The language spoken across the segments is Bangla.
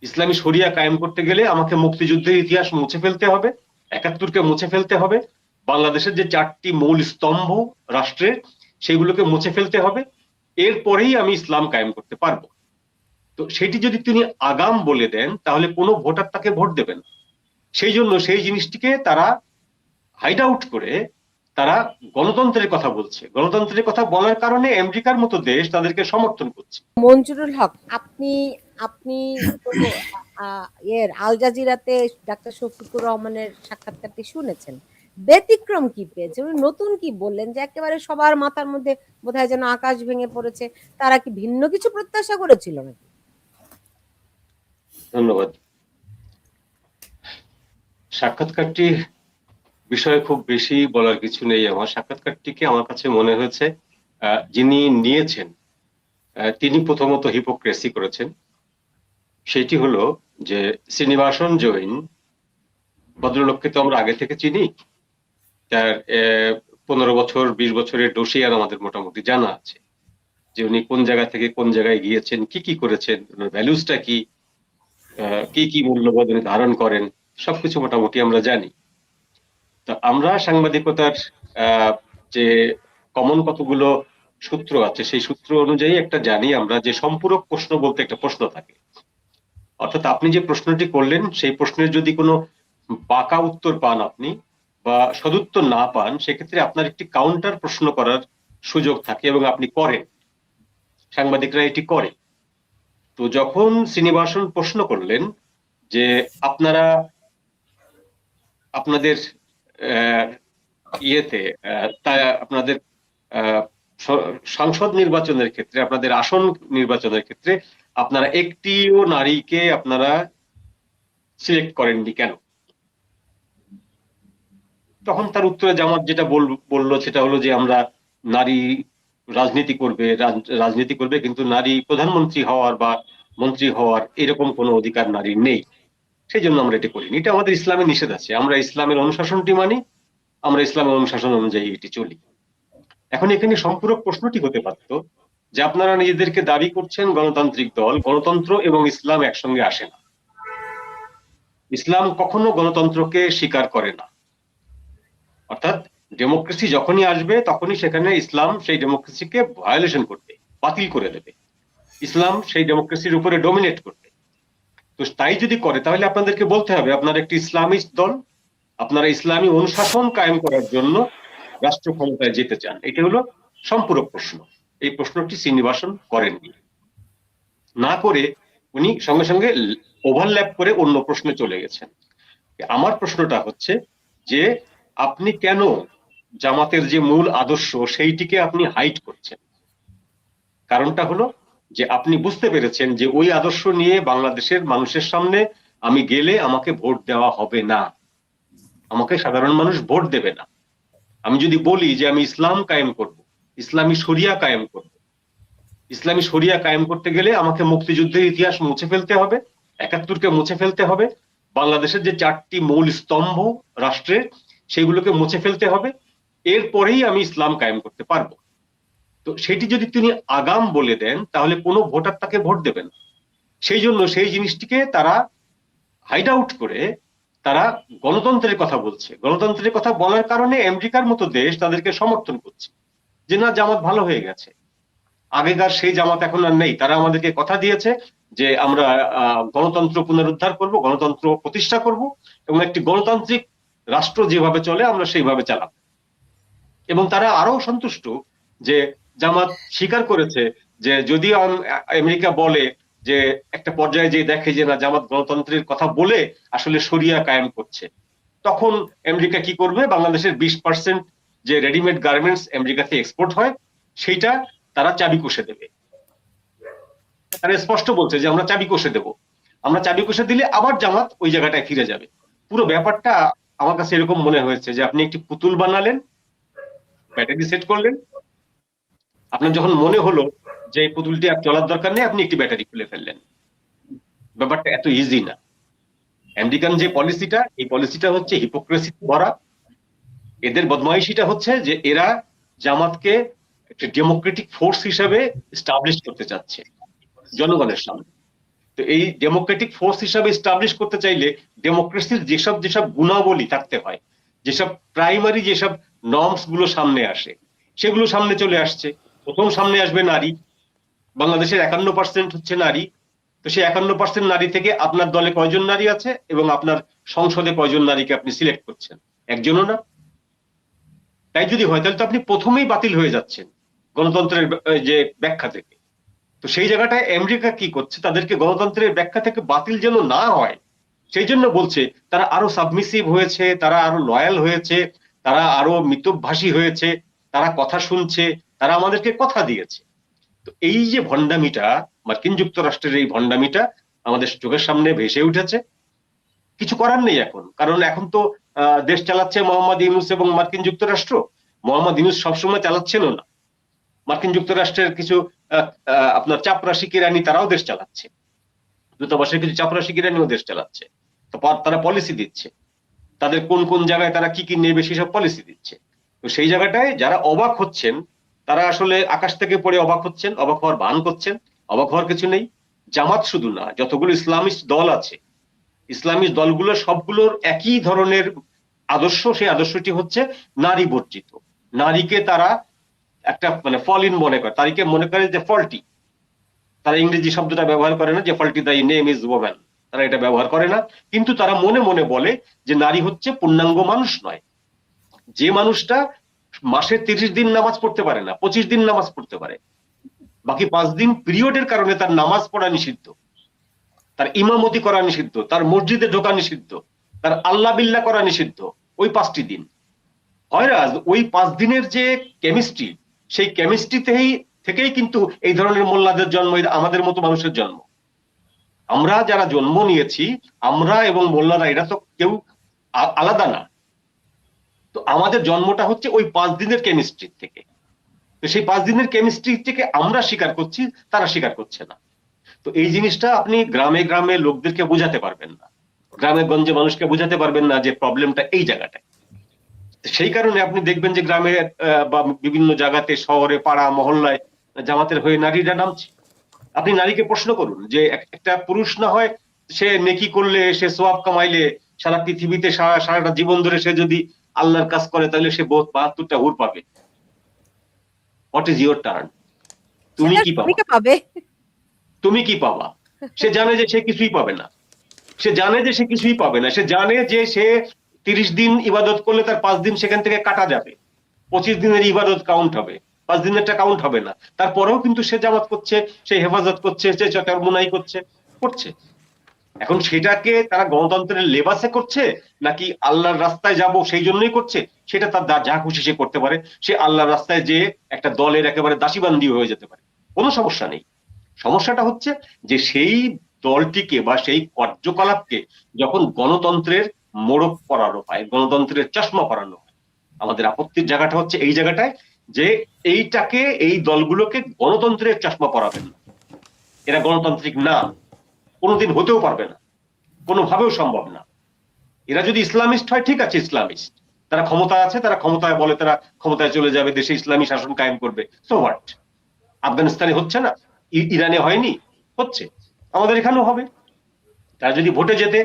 ইসলামী শরিয়া কায়েম করতে গেলে আমাকে মুক্তিযুদ্ধের ইতিহাস মুছে ফেলতে হবে, ৭১কে মুছে ফেলতে হবে, বাংলাদেশের যে 4টি মূল স্তম্ভ রাষ্ট্রের সেগুলোকে মুছে ফেলতে হবে, এরপরেই আমি ইসলাম কায়েম করতে পারবো। তো সেটি যদি তিনি আগাম বলে দেন তাহলে কোনো ভোটার তাকে ভোট দেবেন। সেই জন্য সেই জিনিসটিকে তারা হাইড আউট করে তারা গণতন্ত্রের কথা বলছে। গণতন্ত্রের কথা বলার কারণে আমেরিকার মতো দেশ তাদেরকে সমর্থন করছে। মঞ্জুরুল হক, আপনি আপনি তো এর আল জাজিরাতে ডাক্তার শফিকুর রহমানের সাক্ষাৎকারটি শুনেছেন। ব্যতিক্রম কি পেয়েছে, উনি নতুন কি বললেন যে একেবারে সবার মাথার মধ্যে বোধহয় যেন আকাশ ভেঙে পড়েছে? তারা কি ভিন্ন কিছু প্রত্যাশা করেছিল নাকি? ধন্যবাদ। সাক্ষাৎকারটি বিষয়ে খুব বেশি বলার কিছু নেই। আমার সাক্ষাৎকারটিকে আমার কাছে মনে হয়েছে যিনি নিয়েছেন তিনি প্রথমত হিপোক্রেসি করেছেন। সেটি হলো যে শ্রীনিবাসন জৈন ভদ্রলোককে তো আমরা আগে থেকে চিনি, তার 15 বছর 20 বছরের ডোসিয়ার আমাদের মোটামুটি জানা আছে যে উনি কোন জায়গা থেকে কোন জায়গায় গিয়েছেন, কি কি করেছেন, ভ্যালুসটা কি, কি কি মূল্যবোধ উনি ধারণ করেন, সবকিছু মোটামুটি আমরা জানি। তো আমরা সাংবাদিকতার যে কমন কতগুলো সূত্র আছে সেই সূত্র অনুযায়ী একটা জানি আমরা যে সম্পূরক প্রশ্ন বলতে একটা প্রশ্ন থাকে। অর্থাৎ আপনি যে প্রশ্নটি করলেন সেই প্রশ্নের যদি কোনো বাঁকা উত্তর পান আপনি বা সদুত্তর না পান, সেক্ষেত্রে আপনার একটি কাউন্টার প্রশ্ন করার সুযোগ থাকে এবং আপনি করেন, সাংবাদিকরা এটি করে। তো যখন শ্রীনিবাসন প্রশ্ন করলেন যে আপনারা আপনাদের ইয়েতে তা আপনাদের সংসদ নির্বাচনের ক্ষেত্রে, আপনাদের আসন নির্বাচনের ক্ষেত্রে আপনারা একটিও নারীকে আপনারা সিলেক্ট করেননি কেন? তখন তার উত্তরে জামাত যেটা বললো সেটা হলো যে আমরা নারী রাজনীতি করবে কিন্তু নারী প্রধানমন্ত্রী হওয়ার বা মন্ত্রী হওয়ার এরকম কোনো অধিকার নারীর নেই, সেই জন্য আমরা এটা করিনি। এটা আমাদের ইসলামে নিষেধ আছে, আমরা ইসলামের অনুশাসনটি মানি, আমরা ইসলামের অনুশাসন অনুযায়ী এটি চলি। এখন এখানে সম্পূরক প্রশ্নটি হতে পারত যে আপনারা নিজেদেরকে দাবি করছেন গণতান্ত্রিক দল, গণতন্ত্র এবং ইসলাম একসঙ্গে আসে না, ইসলাম কখনো গণতন্ত্রকে স্বীকার করে না। অর্থাৎ ডেমোক্রেসি যখনই আসবে তখনই সেখানে ইসলাম সেই ডেমোক্রেসিকে ভায়োলেশন করবে, বাতিল করে দেবে, ইসলাম সেই ডেমোক্রেসির উপরে ডোমিনেট করবে। তো তাই যদি করে তাহলে আপনাদেরকে বলতে হবে আপনারা একটি ইসলামিস্ট দল, আপনারা ইসলামী অনুশাসন কায়েম করার জন্য রাষ্ট্র ক্ষমতায় যেতে চান। এটা হলো সম্পূরক প্রশ্ন। এই প্রশ্নটি শ্রীনিবাসন করেননি, না করে উনি সঙ্গে সঙ্গে ওভারল্যাপ করে অন্য প্রশ্নে চলে গেছেন। আমার প্রশ্নটা হচ্ছে যে আপনি কেন জামাতের যে মূল আদর্শ সেইটিকে আপনি হাইড করছেন? কারণটা হলো যে আপনি বুঝতে পেরেছেন যে ওই আদর্শ নিয়ে বাংলাদেশের মানুষের সামনে আমি গেলে আমাকে ভোট দেওয়া হবে না, আমাকে সাধারণ মানুষ ভোট দেবে না। আমি যদি বলি যে আমি ইসলাম কায়েম করব, ইসলামী শরিয়া কায়েম করব, ইসলামী শরিয়া কায়েম করতে গেলে আমাকে মুক্তিযুদ্ধের ইতিহাস মুছে ফেলতে হবে, ৭১কে মুছে ফেলতে হবে, বাংলাদেশের যে 4টি মূল স্তম্ভ রাষ্ট্রের সেগুলোকে মুছে ফেলতে হবে, এরপরেই আমি ইসলাম কায়েম করতে পারবো। তো সেটি যদি তিনি আগাম বলে দেন তাহলে কোনো ভোটার তাকে ভোট দেবেন। সেই জন্য সেই জিনিসটিকে তারা হাইড আউট করে তারা গণতন্ত্রের কথা বলছে। গণতন্ত্রের কথা বলার কারণে আমেরিকার মতো দেশ তাদেরকে সমর্থন করছে যে না, জামাত ভালো হয়ে গেছে, আগেকার সেই জামাত এখন আর নেই, তারা আমাদেরকে কথা দিয়েছে যে আমরা গণতন্ত্র পুনরুদ্ধার করব, গণতন্ত্র প্রতিষ্ঠা করব এবং একটি গণতান্ত্রিক রাষ্ট্র যেভাবে চলে আমরা সেইভাবে চালাবো। এবং তারা আরো সন্তুষ্ট যে জামাত স্বীকার করেছে যে যদি আমেরিকা বলে যে একটা পর্যায়ে যে দেখে যে না জামাত গণতন্ত্রের কথা বলে আসলে শরিয়া কায়েম করছে, তখন আমেরিকা কি করবে? বাংলাদেশের 20% যে রেডিমেড গার্মেন্টস আমেরিকাতে এক্সপোর্ট হয় সেইটা তারা চাবি কষে দেবে। তারা স্পষ্ট বলছে যে আমরা চাবি কষে দেব, আমরা চাবি কষে দিলে আবার জামাত ওই জায়গাটায় ফিরে যাবে। পুরো ব্যাপারটা আমার কাছে এরকম মনে হয়েছে যে আপনি একটি পুতুল বানালেন, ব্যাটারি সেট করলেন, আপনার যখন মনে হলো যে এই পুতুলটি আর চলার দরকার নেই আপনি একটি ব্যাটারি খুলে ফেললেন। ব্যাপারটা এত ইজি না। আমেরিকান যে পলিসিটা, এই পলিসিটা হচ্ছে হিপোক্রেসি ভরা। এদের বদমাইশিটা হচ্ছে যে এরা জামাতকে একটা ডেমোক্রেটিক ফোর্স হিসেবে এস্টাবলিশ করতে চাচ্ছে জনগণের সামনে। তো এই ডেমোক্রেটিক ফোর্স হিসাবে এস্টাবলিশ করতে চাইলে ডেমোক্রেসির যেসব যেসব গুণাবলী থাকতে হয়, যেসব প্রাইমারি যেসব নর্মস গুলো সামনে আসে, সেগুলো সামনে চলে আসছে। প্রথম সামনে আসবে নারী। বাংলাদেশের 51% হচ্ছে নারী। তো সেই 51% নারী থেকে আপনার দলে কয়জন নারী আছে এবং আপনার সংসদে কয়জন নারীকে আপনি সিলেক্ট করছেন? একজনও না। তাই যদি হয় তাহলে তো আপনি প্রথমেই বাতিল হয়ে যাচ্ছেন গণতন্ত্রের যে ব্যাখ্যা থেকে। তো সেই জায়গাটায় আমেরিকা কি করছে, তাদেরকে গণতন্ত্রের ব্যাখ্যা থেকে বাতিল যেন না হয় সেই জন্য বলছে তারা আরো সাবমিসিভ হয়েছে, তারা আরো লয়াল হয়েছে, তারা আরো মিতভাষী হয়েছে, তারা কথা শুনছে, তারা আমাদেরকে কথা দিয়েছে। তো এই যে ভণ্ডামিটা, মার্কিন যুক্তরাষ্ট্রের এই ভণ্ডামিটা আমাদের চোখের সামনে ভেসে উঠেছে। কিছু করার নেই এখন, কারণ এখন তো দেশ চালাচ্ছে মোহাম্মদ ইউনূস এবং মার্কিন যুক্তরাষ্ট্র। মোহাম্মদ ইউনূস সবসময় চালাচ্ছিল না। মার্কিন যুক্তরাষ্ট্রের কিছু আপনার চাপরাশি কিরানি তারাও দেশ চালাচ্ছে, দূতাবাসের কিছু চাপরাশি কিরানিও দেশ চালাচ্ছে। তো তারা পলিসি দিচ্ছে, তাদের কোন কোন জায়গায় তারা কি কি নেবে সেসব পলিসি দিচ্ছে। তো সেই জায়গাটায় যারা অবাক হচ্ছেন তারা আসলে আকাশ থেকে পড়ে অবাক হচ্ছেন, অবাক হওয়ার ভান করছেন। অবাক হওয়ার কিছু নেই। জামাত শুধু না, যতগুলো ইসলামিস্ট দল আছে, ইসলামিস্ট দলগুলো সবগুলোর একই ধরনের আদর্শ। সেই আদর্শটি হচ্ছে নারী বর্জিত। নারীকে তারা একটা মানে ফল ইন মনে করে, তারিখে মনে করে যে ফল্টি। তারা ইংরেজি শব্দটা ব্যবহার করে না যে ফল্টি দাই নেম ইজ ওম্যান, তারা এটা ব্যবহার করে না। কিন্তু তারা মনে মনে বলে যে নারী হচ্ছে পূর্ণাঙ্গ মানুষ নয়। যে মানুষটা মাসে 30 দিন নামাজ পড়তে পারে না, 25 দিন নামাজ পড়তে পারে, বাকি 5 দিন পিরিয়ডের কারণে তার নামাজ পড়া নিষিদ্ধ, তার ইমামতি করা নিষিদ্ধ, তার মসজিদে ঢোকা নিষিদ্ধ, তার আল্লাহ বিল্লাহ করা নিষিদ্ধ ওই 5টি দিন। হয়রাজ ওই 5 দিনের যে কেমিস্ট্রি, সেই কেমিস্ট্রিতেই থেকেই কিন্তু এই ধরনের মোল্লাদের জন্ম, আমাদের মতো মানুষের জন্ম। আমরা যারা জন্ম নিয়েছি, আমরা এবং মোল্লারা এরা তো কেউ আলাদা না। তো আমাদের জন্মটা হচ্ছে ওই 5 দিনের কেমিস্ট্রি থেকে। তো সেই 5 দিনের কেমিস্ট্রি থেকে আমরা স্বীকার করছি, তারা স্বীকার করছে না। তো এই জিনিসটা আপনি গ্রামে গ্রামে লোকদেরকে বোঝাতে পারবেন না, গ্রামে গঞ্জে মানুষকে বোঝাতে পারবেন না যে প্রবলেমটা এই জায়গাটায়। সেই কারণে আপনি দেখবেন যে গ্রামে বা বিভিন্ন জায়গাতে, শহরে, পাড়া মহল্লায় জামাতের হয়ে নারীরা নামছে। আপনি নারীকে প্রশ্ন করুন যে একটা পুরুষ না হয় সে নেকি করলে, সে সোয়াব কামাইলে, সারা পৃথিবীতে সারাটা জীবন ধরে সে যদি আল্লাহর কাজ করে তাহলে সে 72টা হুর পাবে। What is your turn? তুমি সেটা কি পাবা? শ্রমিকে পাবে। তুমি কি পাবা? সে জানে যে সে কিছুই পাবে না। সে জানে যে সে কিছুই পাবে না। সে জানে যে সে 30 দিন ইবাদত করলে তার 5 দিন সেখান থেকে কাটা যাবে। 25 দিনের ইবাদত কাউন্ট হবে, 5 দিনেরটা কাউন্ট হবে না। তারপরেও কিন্তু সে জামাত করছে, সে হেফাজত করছে, সে চরমোনাই করছে। এখন সেটাকে তারা গণতন্ত্রের লেবাসে করছে নাকি আল্লাহর রাস্তায় যাব সেই জন্যই করছে, সেটা তার যা খুশি সে করতে পারে। সে আল্লাহর রাস্তায় যে একটা দলের একেবারে দাসীবান্দি হয়ে যেতে পারে, কোনো সমস্যা নেই। সমস্যাটা হচ্ছে যে সেই দলটিকে বা সেই কার্যকলাপকে যখন গণতন্ত্রের মোড়ক পরানো হয়, গণতন্ত্রের চশমা পরানো হয়, আমাদের আপত্তির জায়গাটা হচ্ছে এই জায়গাটায় যে এইটাকে, এই দলগুলোকে গণতন্ত্রের চশমা পরাবেন না। এরা গণতান্ত্রিক না, কোনোদিন হতেও পারবে না, কোনোভাবেও সম্ভব না। এরা যদি ইসলামিস্ট হয় ঠিক আছে, ইসলামিস্ট, তারা ক্ষমতা আছে, তারা ক্ষমতায় বলে তারা ক্ষমতায় চলে যাবে, দেশে ইসলামী শাসন কায়েম করবে। So what? আফগানিস্তানে হচ্ছে না, ইরানে হয়নি, হচ্ছে, আমাদের এখানেও হবে। তারা যদি ভোটে যেতে,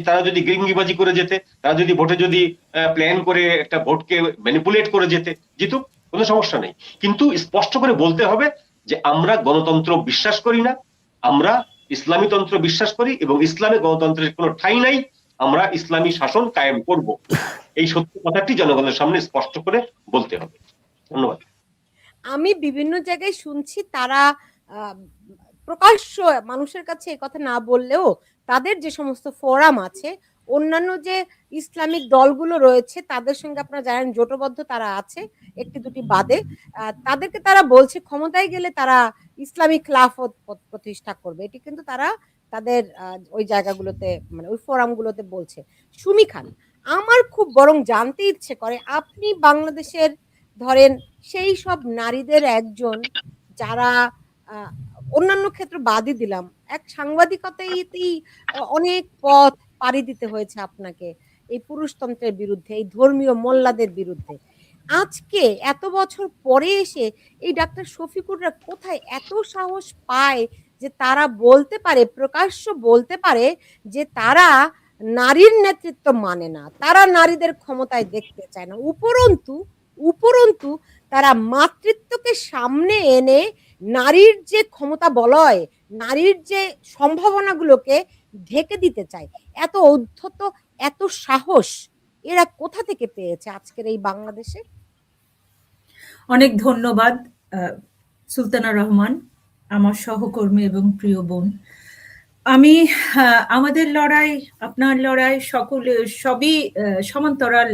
তারা যদি গিরিঙ্গিবাজি করে যেতে, তারা যদি ভোটে যদি প্ল্যান করে একটা ভোটকে ম্যানিপুলেট করে যেতে, জিতুক, কোনো সমস্যা নেই। কিন্তু স্পষ্ট করে বলতে হবে যে আমরা গণতন্ত্র বিশ্বাস করি না, আমরা ইসলামী তন্ত্র বিশ্বাস করি এবং ইসলামে গণতন্ত্রের কোনো ঠাঁই নাই, আমরা ইসলামী শাসন কায়েম করব। এই সত্য কথাটি জনগণের সামনে স্পষ্ট করে বলতে হবে। ধন্যবাদ। আমি বিভিন্ন জায়গায় শুনছি তারা প্রকাশ্য মানুষের কাছে এই কথা না বললেও তাদের যে সমস্ত ফোরাম আছে, অন্যান্য যে ইসলামিক দলগুলো রয়েছে তাদের সঙ্গে আপনারা জানেন জোটবদ্ধ তারা আছে একটি দুটি বাদে, তাদেরকে তারা বলছে ক্ষমতায় গেলে তারা ইসলামিক খিলাফত প্রতিষ্ঠা করবে। এটি কিন্তু তারা তাদের ওই জায়গাগুলোতে মানে ওই ফোরামগুলোতে বলছে। সুমি খান, আমার খুব বরং জানতে ইচ্ছে করে আপনি বাংলাদেশের ধরেন সেই সব নারীদের একজন যারা অন্যান্য ক্ষেত্রে বাদই দিলাম, এক সাংবাদিকতাতেই অনেক পথ পাড়ি দিতে হয়েছে আপনাকে এই পুরুষতন্ত্রের বিরুদ্ধে, এই ধর্মীয় মোল্লাদের বিরুদ্ধে। আজকে এত বছর পরে এসে এই ডাক্তার শফিকুররা কোথায় এত সাহস পায় যে তারা বলতে পারে, প্রকাশ্য বলতে পারে যে তারা নারীর নেতৃত্ব মানে না, তারা নারীদের ক্ষমতায় দেখতে চায় না, উপরন্তু উপরন্তু তারা মাতৃত্বকে সামনে এনে নারীর যে ক্ষমতা বলয়, নারীর যে সম্ভাবনাগুলোকে ঢেকে দিতে চায়। এত ঔদ্ধত্য, এত সাহস এরা কোথা থেকে পেয়েছে আজকের এই বাংলাদেশে? অনেক ধন্যবাদ সুলতানা রহমান, আমার সহকর্মী এবং প্রিয় বোন। আমি আমাদের লড়াই, আপনার লড়াই, সকলে সবই সমান্তরাল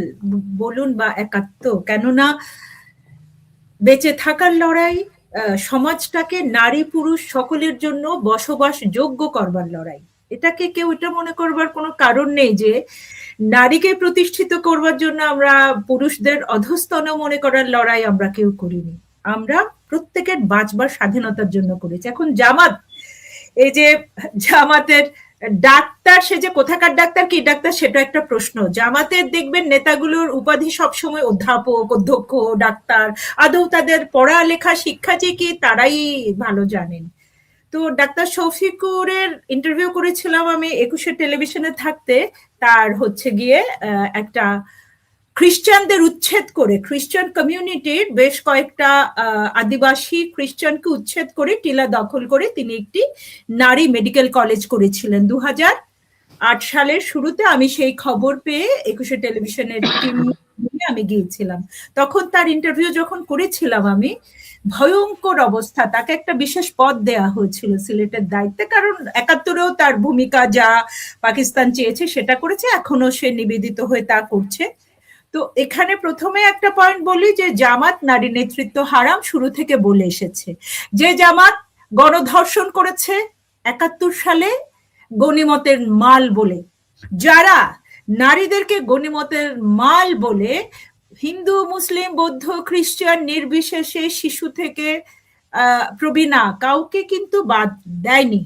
বলুন বা একাত্ম, কেননা বেঁচে থাকার লড়াই, সমাজটাকে নারী পুরুষ সকলের জন্য বসবাস যোগ্য করবার লড়াই। এটাকে কেউ এটা মনে করবার কোনো কারণ নেই যে নারীকে প্রতিষ্ঠিত করবার জন্য আমরা পুরুষদের অধস্তন মনে করার লড়াই আমরা কেউ করিনি। আমরা প্রত্যেকের বাঁচবার স্বাধীনতার জন্য করেছি। এখন জামাত, এই যে জামাতের ডাক্তার, সে যে কোথাকার ডাক্তার কি ডাক্তার সেটা একটা প্রশ্ন। জামাতের দেখবেন নেতাগুলোর উপাধি সবসময় অধ্যাপক, অধ্যক্ষ, ডাক্তার। আদৌ তাদের পড়ালেখা শিক্ষা যে কি তারাই ভালো জানেন। তো ডাক্তার শফিকুরের ইন্টারভিউ করেছিলাম আমি 21 টেলিভিশনে থাকতে। তার হচ্ছে গিয়ে একটা খ্রিস্টানদের উচ্ছেদ করে, খ্রিস্টান কমিউনিটির বেশ কয়েকটা আদিবাসী খ্রিস্টানকে উচ্ছেদ করে টিলা দখল করে তিনি একটি নারী মেডিকেল কলেজ করেছিলেন 2008 সালের শুরুতে। আমি সেই খবর পেয়ে 21 টেলিভিশনের টিম আমি গিয়েছিলাম। তখন তার ইন্টারভিউ যখন করেছিলাম আমি, ভয়ঙ্কর অবস্থা, তাকে একটা বিশেষ পদ দেয়া হয়েছিল সিলেটের দায়িত্বে, কারণ 71-এও তার ভূমিকা যা পাকিস্তান চেয়েছে সেটা করেছে, এখনো সে নিবেদিত হয়ে তা করছে। তো এখানে প্রথমে একটা পয়েন্ট বলি যে জামাত নারী নেতৃত্ব হারাম শুরু থেকে বলে এসেছে। যে জামাত গণধর্ষণ করেছে 71 সালে গনিমতের মাল বলে, যারা নারীদেরকে গনিমতের মাল বলে হিন্দু, মুসলিম, বৌদ্ধ, খ্রিস্টান নির্বিশেষে শিশু থেকে প্রবীণা কাউকে কিন্তু বাদ দেয়নি।